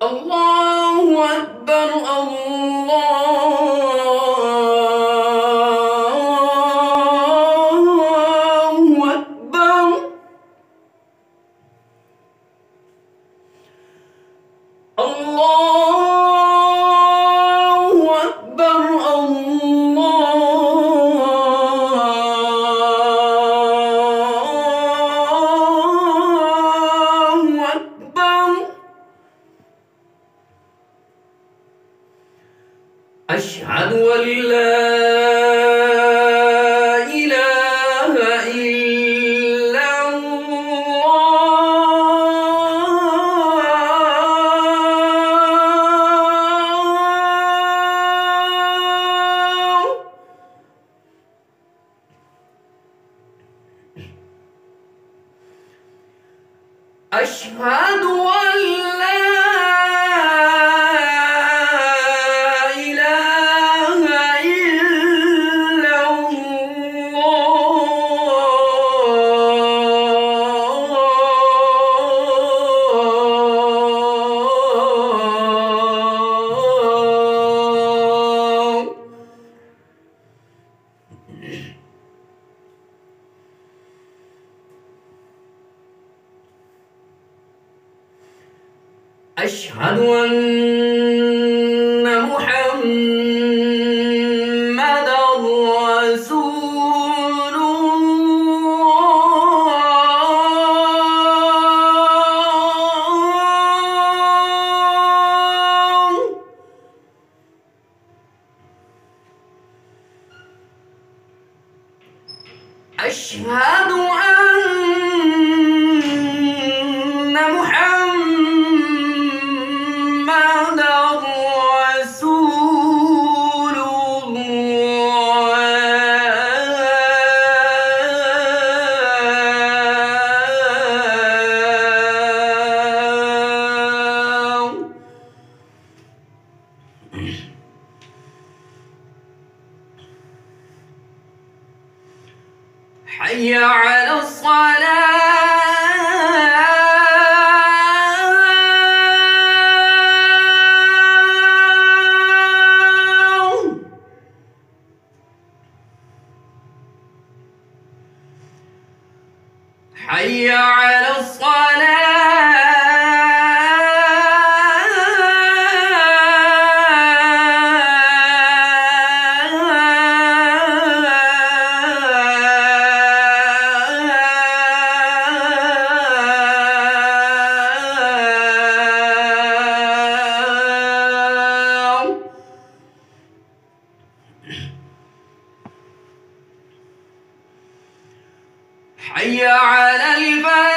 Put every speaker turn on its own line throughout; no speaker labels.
الله أكبر الله أكبر. الله أكبر الله أكبر. أشهد أن لا إله إلا الله. أشهد أن لا أشهد أن محمدًا رسول الله. أشهد أن محمدًا رسول الله. حي على الصلاة. حي على حي على الفلاح.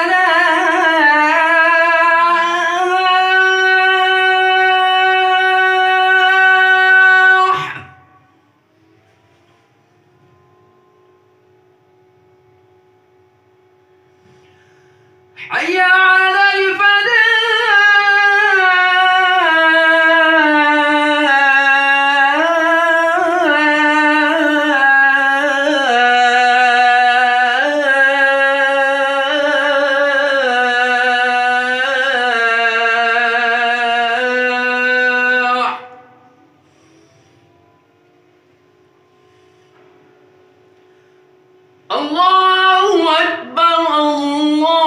حي على الله أكبر الله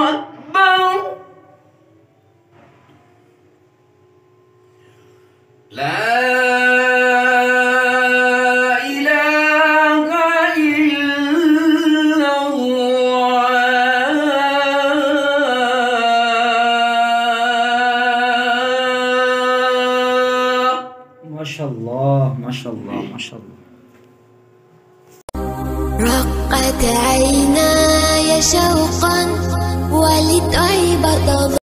أكبر. لا إله إلا الله.
ما شاء الله ما شاء الله ما شاء الله.
رقت عيناي شوقا ولطيبة